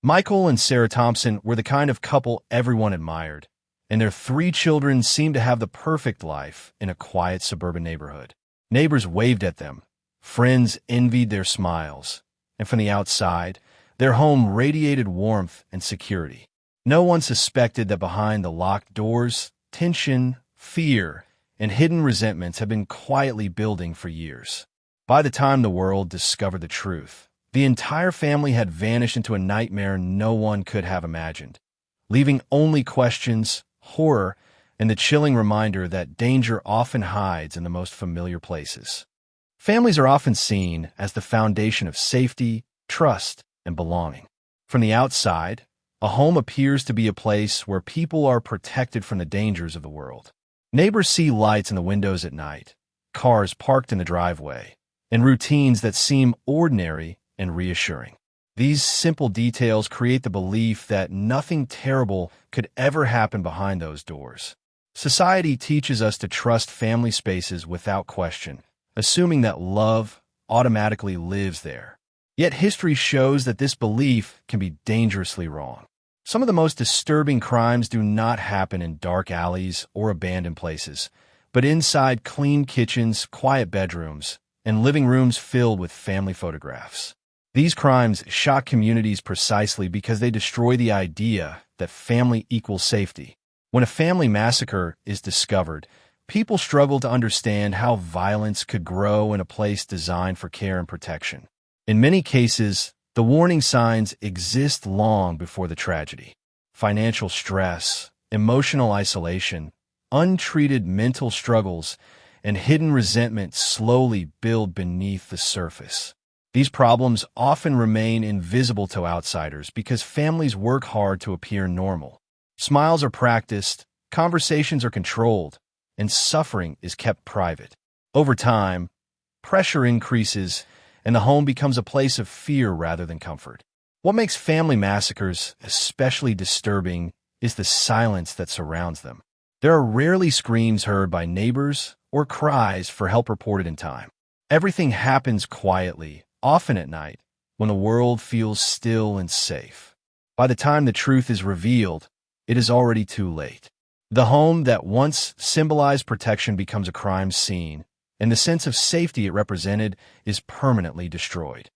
Michael and Sarah Thompson were the kind of couple everyone admired, and their 3 children seemed to have the perfect life in a quiet suburban neighborhood. Neighbors waved at them, friends envied their smiles, and from the outside, their home radiated warmth and security. No one suspected that behind the locked doors, tension, fear, and hidden resentments had been quietly building for years. By the time the world discovered the truth, the entire family had vanished into a nightmare no one could have imagined, leaving only questions, horror, and the chilling reminder that danger often hides in the most familiar places. Families are often seen as the foundation of safety, trust, and belonging. From the outside, a home appears to be a place where people are protected from the dangers of the world. Neighbors see lights in the windows at night, cars parked in the driveway, and routines that seem ordinary and reassuring. These simple details create the belief that nothing terrible could ever happen behind those doors. Society teaches us to trust family spaces without question, assuming that love automatically lives there. Yet history shows that this belief can be dangerously wrong. Some of the most disturbing crimes do not happen in dark alleys or abandoned places, but inside clean kitchens, quiet bedrooms, and living rooms filled with family photographs. These crimes shock communities precisely because they destroy the idea that family equals safety. When a family massacre is discovered, people struggle to understand how violence could grow in a place designed for care and protection. In many cases, the warning signs exist long before the tragedy. Financial stress, emotional isolation, untreated mental struggles, and hidden resentment slowly build beneath the surface. These problems often remain invisible to outsiders because families work hard to appear normal. Smiles are practiced, conversations are controlled, and suffering is kept private. Over time, pressure increases, and the home becomes a place of fear rather than comfort. What makes family massacres especially disturbing is the silence that surrounds them. There are rarely screams heard by neighbors or cries for help reported in time. Everything happens quietly, often at night, when the world feels still and safe. By the time the truth is revealed, it is already too late. The home that once symbolized protection becomes a crime scene, and the sense of safety it represented is permanently destroyed.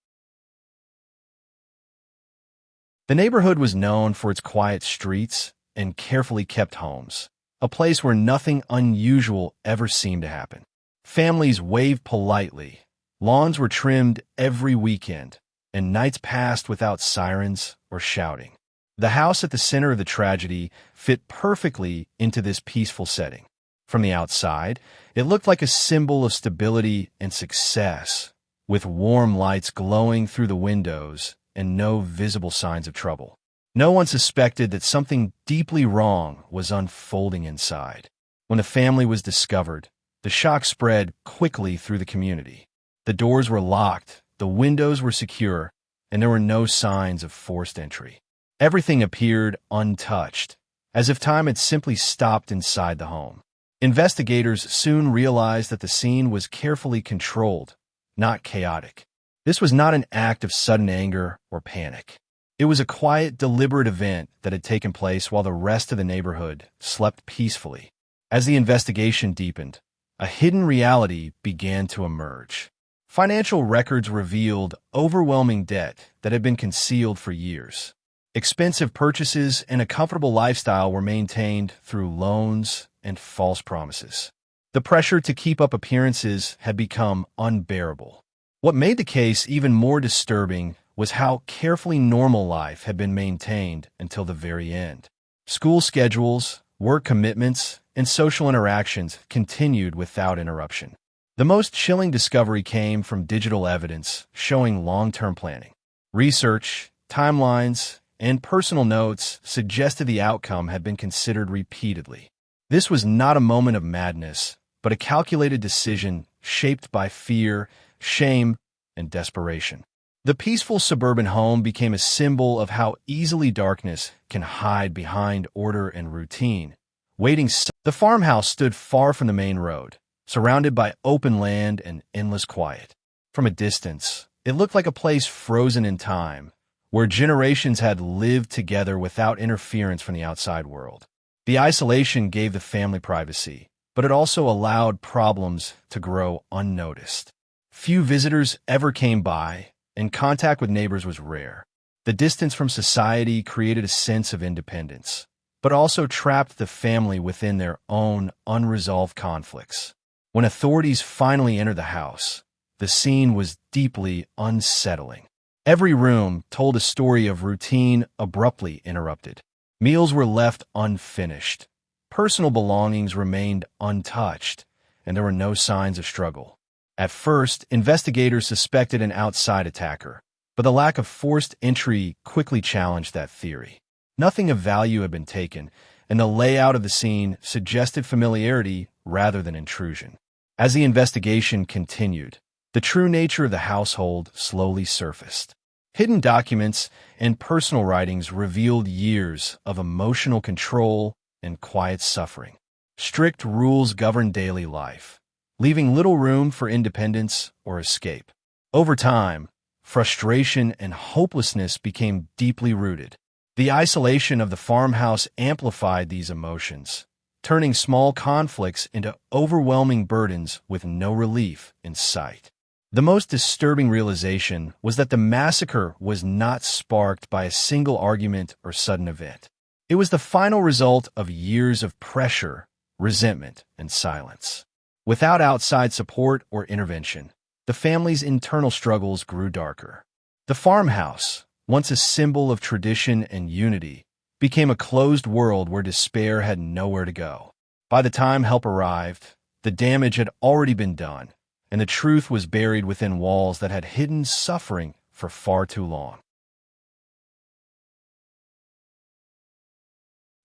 The neighborhood was known for its quiet streets and carefully kept homes, a place where nothing unusual ever seemed to happen. Families waved politely, lawns were trimmed every weekend, and nights passed without sirens or shouting. The house at the center of the tragedy fit perfectly into this peaceful setting. From the outside, it looked like a symbol of stability and success, with warm lights glowing through the windows and no visible signs of trouble. No one suspected that something deeply wrong was unfolding inside. When the family was discovered, the shock spread quickly through the community. The doors were locked, the windows were secure, and there were no signs of forced entry. Everything appeared untouched, as if time had simply stopped inside the home. Investigators soon realized that the scene was carefully controlled, not chaotic. This was not an act of sudden anger or panic. It was a quiet, deliberate event that had taken place while the rest of the neighborhood slept peacefully. As the investigation deepened, a hidden reality began to emerge. Financial records revealed overwhelming debt that had been concealed for years. Expensive purchases and a comfortable lifestyle were maintained through loans and false promises. The pressure to keep up appearances had become unbearable. What made the case even more disturbing was how carefully normal life had been maintained until the very end. School schedules, work commitments, and social interactions continued without interruption. The most chilling discovery came from digital evidence showing long-term planning. Research, timelines, and personal notes suggested the outcome had been considered repeatedly. This was not a moment of madness, but a calculated decision shaped by fear, shame, and desperation. The peaceful suburban home became a symbol of how easily darkness can hide behind order and routine. The farmhouse stood far from the main road, surrounded by open land and endless quiet. From a distance, it looked like a place frozen in time, where generations had lived together without interference from the outside world. The isolation gave the family privacy, but it also allowed problems to grow unnoticed. Few visitors ever came by, and contact with neighbors was rare. The distance from society created a sense of independence, but also trapped the family within their own unresolved conflicts. When authorities finally entered the house, the scene was deeply unsettling. Every room told a story of routine abruptly interrupted. Meals were left unfinished. Personal belongings remained untouched, and there were no signs of struggle. At first, investigators suspected an outside attacker, but the lack of forced entry quickly challenged that theory. Nothing of value had been taken, and the layout of the scene suggested familiarity rather than intrusion. As the investigation continued, the true nature of the household slowly surfaced. Hidden documents and personal writings revealed years of emotional control and quiet suffering. Strict rules governed daily life, leaving little room for independence or escape. Over time, frustration and hopelessness became deeply rooted. The isolation of the farmhouse amplified these emotions, turning small conflicts into overwhelming burdens with no relief in sight. The most disturbing realization was that the massacre was not sparked by a single argument or sudden event. It was the final result of years of pressure, resentment, and silence. Without outside support or intervention, the family's internal struggles grew darker. The farmhouse, once a symbol of tradition and unity, became a closed world where despair had nowhere to go. By the time help arrived, the damage had already been done, and the truth was buried within walls that had hidden suffering for far too long.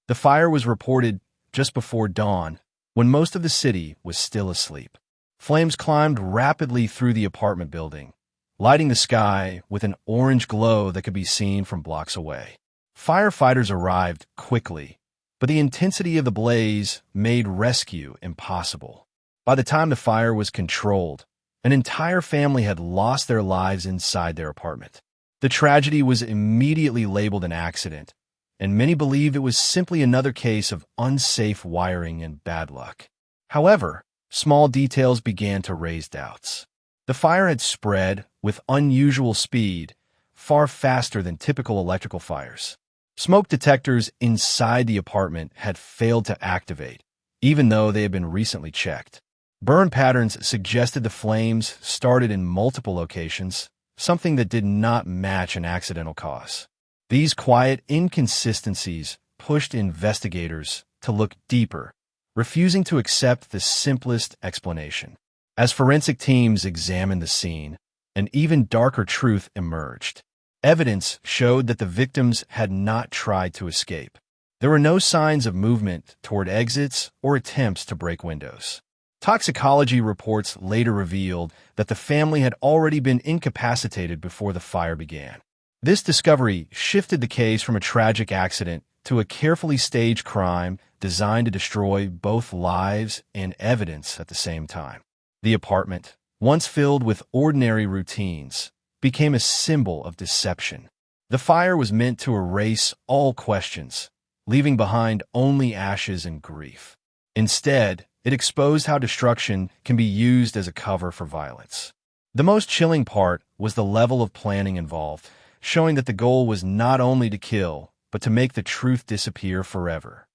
The fire was reported just before dawn, when most of the city was still asleep. Flames climbed rapidly through the apartment building, lighting the sky with an orange glow that could be seen from blocks away. Firefighters arrived quickly, but the intensity of the blaze made rescue impossible. By the time the fire was controlled, an entire family had lost their lives inside their apartment. The tragedy was immediately labeled an accident, and many believed it was simply another case of unsafe wiring and bad luck. However, small details began to raise doubts. The fire had spread with unusual speed, far faster than typical electrical fires. Smoke detectors inside the apartment had failed to activate, even though they had been recently checked. Burn patterns suggested the flames started in multiple locations, something that did not match an accidental cause. These quiet inconsistencies pushed investigators to look deeper, refusing to accept the simplest explanation. As forensic teams examined the scene, an even darker truth emerged. Evidence showed that the victims had not tried to escape. There were no signs of movement toward exits or attempts to break windows. Toxicology reports later revealed that the family had already been incapacitated before the fire began. This discovery shifted the case from a tragic accident to a carefully staged crime designed to destroy both lives and evidence at the same time. The apartment, once filled with ordinary routines, became a symbol of deception. The fire was meant to erase all questions, leaving behind only ashes and grief. Instead, it exposed how destruction can be used as a cover for violence. The most chilling part was the level of planning involved, showing that the goal was not only to kill, but to make the truth disappear forever.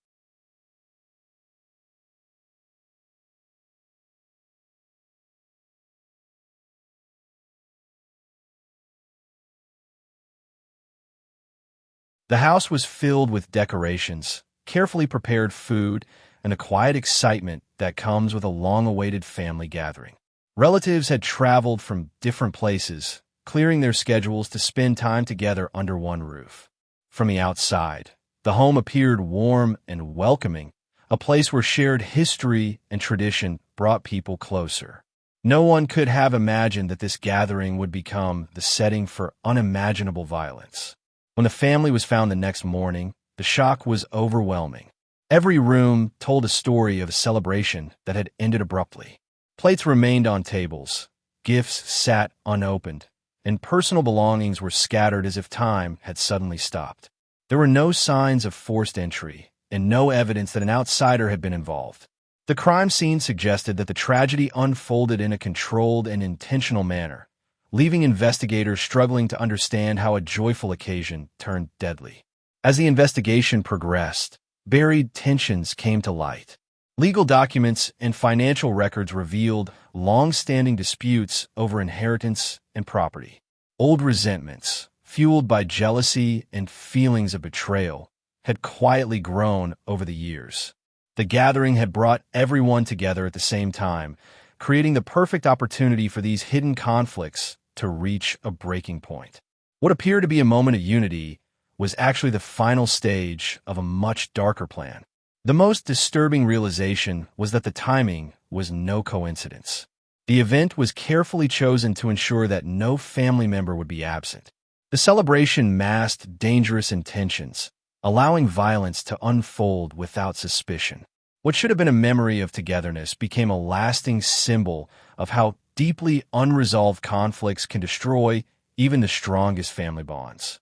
The house was filled with decorations, carefully prepared food, and a quiet excitement that comes with a long-awaited family gathering. Relatives had traveled from different places, clearing their schedules to spend time together under one roof. From the outside, the home appeared warm and welcoming, a place where shared history and tradition brought people closer. No one could have imagined that this gathering would become the setting for unimaginable violence. When the family was found the next morning, the shock was overwhelming. Every room told a story of a celebration that had ended abruptly. Plates remained on tables, gifts sat unopened, and personal belongings were scattered as if time had suddenly stopped. There were no signs of forced entry, and no evidence that an outsider had been involved. The crime scene suggested that the tragedy unfolded in a controlled and intentional manner, leaving investigators struggling to understand how a joyful occasion turned deadly. As the investigation progressed, buried tensions came to light. Legal documents and financial records revealed long-standing disputes over inheritance and property. Old resentments, fueled by jealousy and feelings of betrayal, had quietly grown over the years. The gathering had brought everyone together at the same time, creating the perfect opportunity for these hidden conflicts to reach a breaking point. What appeared to be a moment of unity was actually the final stage of a much darker plan. The most disturbing realization was that the timing was no coincidence. The event was carefully chosen to ensure that no family member would be absent. The celebration masked dangerous intentions, allowing violence to unfold without suspicion. What should have been a memory of togetherness became a lasting symbol of how deeply unresolved conflicts can destroy even the strongest family bonds.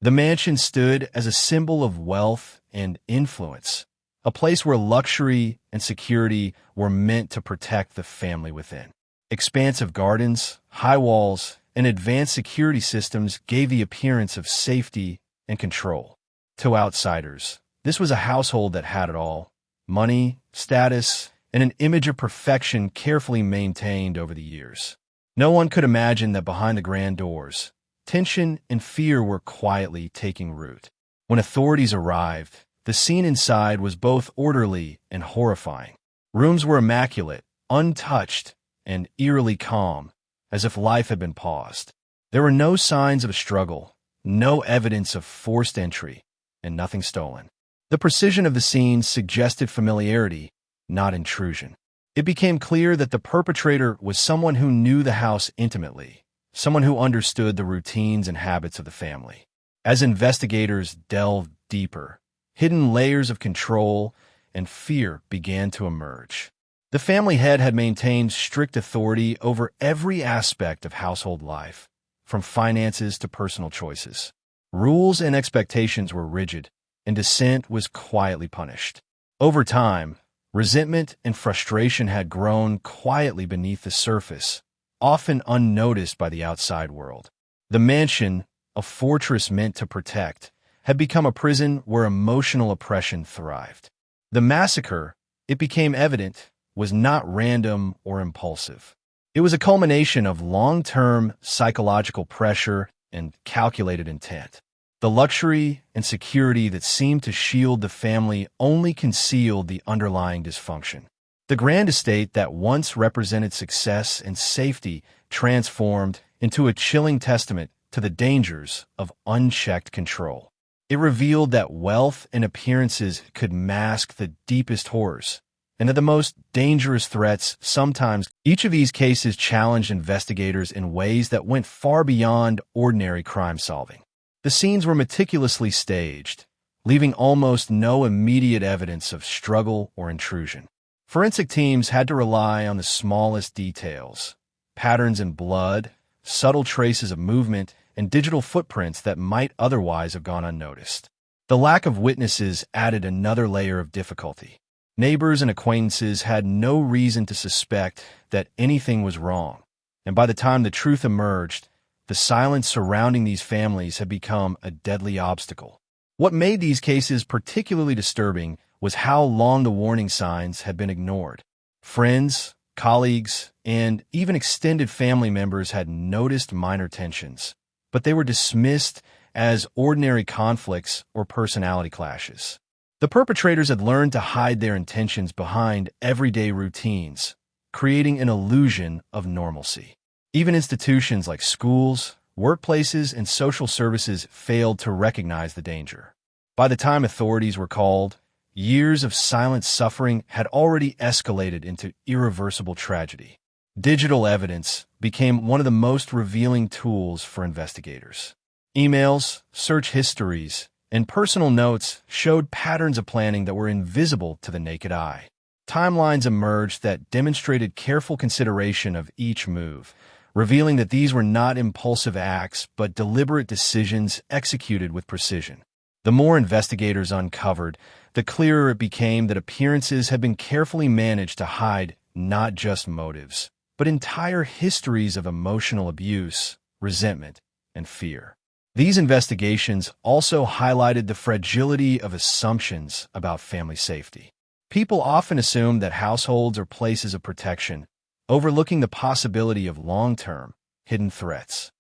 The mansion stood as a symbol of wealth and influence, a place where luxury and security were meant to protect the family within. Expansive gardens, high walls, and advanced security systems gave the appearance of safety and control. To outsiders, this was a household that had it all: money, status, and an image of perfection carefully maintained over the years. No one could imagine that behind the grand doors, tension and fear were quietly taking root. When authorities arrived, the scene inside was both orderly and horrifying. Rooms were immaculate, untouched, and eerily calm, as if life had been paused. There were no signs of a struggle, no evidence of forced entry, and nothing stolen. The precision of the scene suggested familiarity, not intrusion. It became clear that the perpetrator was someone who knew the house intimately, someone who understood the routines and habits of the family. As investigators delved deeper, hidden layers of control and fear began to emerge. The family head had maintained strict authority over every aspect of household life, from finances to personal choices. Rules and expectations were rigid, and dissent was quietly punished. Over time, resentment and frustration had grown quietly beneath the surface, often unnoticed by the outside world. The mansion, a fortress meant to protect, had become a prison where emotional oppression thrived. The massacre, it became evident, was not random or impulsive. It was a culmination of long-term psychological pressure and calculated intent. The luxury and security that seemed to shield the family only concealed the underlying dysfunction. The grand estate that once represented success and safety transformed into a chilling testament to the dangers of unchecked control. It revealed that wealth and appearances could mask the deepest horrors, and that the most dangerous threats sometimes. Each of these cases challenged investigators in ways that went far beyond ordinary crime solving. The scenes were meticulously staged, leaving almost no immediate evidence of struggle or intrusion. Forensic teams had to rely on the smallest details: patterns in blood, subtle traces of movement, and digital footprints that might otherwise have gone unnoticed. The lack of witnesses added another layer of difficulty. Neighbors and acquaintances had no reason to suspect that anything was wrong, and by the time the truth emerged, the silence surrounding these families had become a deadly obstacle. What made these cases particularly disturbing was how long the warning signs had been ignored. Friends, colleagues, and even extended family members had noticed minor tensions, but they were dismissed as ordinary conflicts or personality clashes. The perpetrators had learned to hide their intentions behind everyday routines, creating an illusion of normalcy. Even institutions like schools, workplaces, and social services failed to recognize the danger. By the time authorities were called, years of silent suffering had already escalated into irreversible tragedy. Digital evidence became one of the most revealing tools for investigators. Emails, search histories, and personal notes showed patterns of planning that were invisible to the naked eye. Timelines emerged that demonstrated careful consideration of each move, revealing that these were not impulsive acts but deliberate decisions executed with precision. The more investigators uncovered, the clearer it became that appearances had been carefully managed to hide not just motives, but entire histories of emotional abuse, resentment, and fear. These investigations also highlighted the fragility of assumptions about family safety. People often assume that households are places of protection, overlooking the possibility of long-term, hidden threats.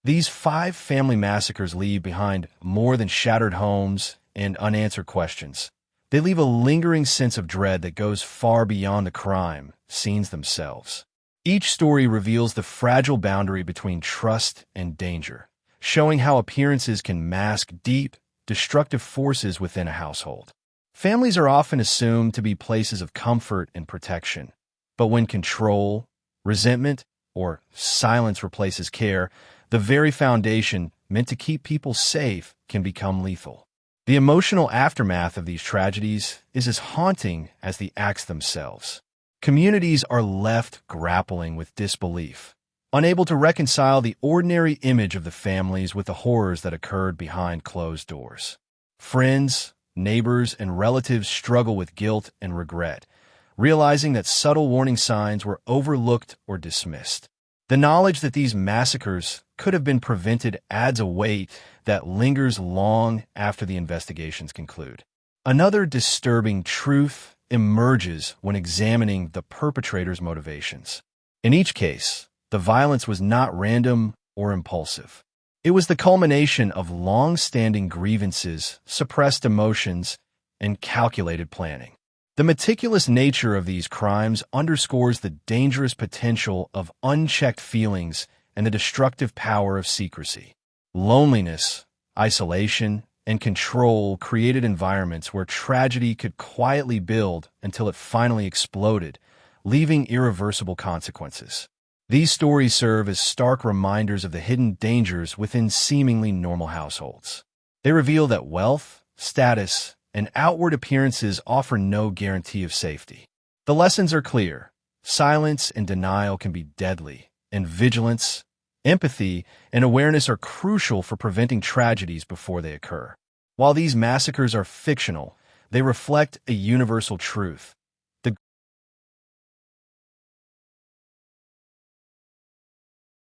These 5 family massacres leave behind more than shattered homes and unanswered questions. They leave a lingering sense of dread that goes far beyond the crime scenes themselves. Each story reveals the fragile boundary between trust and danger, showing how appearances can mask deep, destructive forces within a household. Families are often assumed to be places of comfort and protection, but when control, resentment, or silence replaces care, the very foundation meant to keep people safe can become lethal. The emotional aftermath of these tragedies is as haunting as the acts themselves. Communities are left grappling with disbelief, unable to reconcile the ordinary image of the families with the horrors that occurred behind closed doors. Friends, neighbors, and relatives struggle with guilt and regret, realizing that subtle warning signs were overlooked or dismissed. The knowledge that these massacres could have been prevented adds a weight that lingers long after the investigations conclude. Another disturbing truth emerges when examining the perpetrator's motivations. In each case, the violence was not random or impulsive. It was the culmination of long-standing grievances, suppressed emotions, and calculated planning. The meticulous nature of these crimes underscores the dangerous potential of unchecked feelings and the destructive power of secrecy. Loneliness, isolation, and control created environments where tragedy could quietly build until it finally exploded, leaving irreversible consequences. These stories serve as stark reminders of the hidden dangers within seemingly normal households. They reveal that wealth, status, and outward appearances offer no guarantee of safety. The lessons are clear. Silence and denial can be deadly, and vigilance, empathy, and awareness are crucial for preventing tragedies before they occur. While these massacres are fictional, they reflect a universal truth.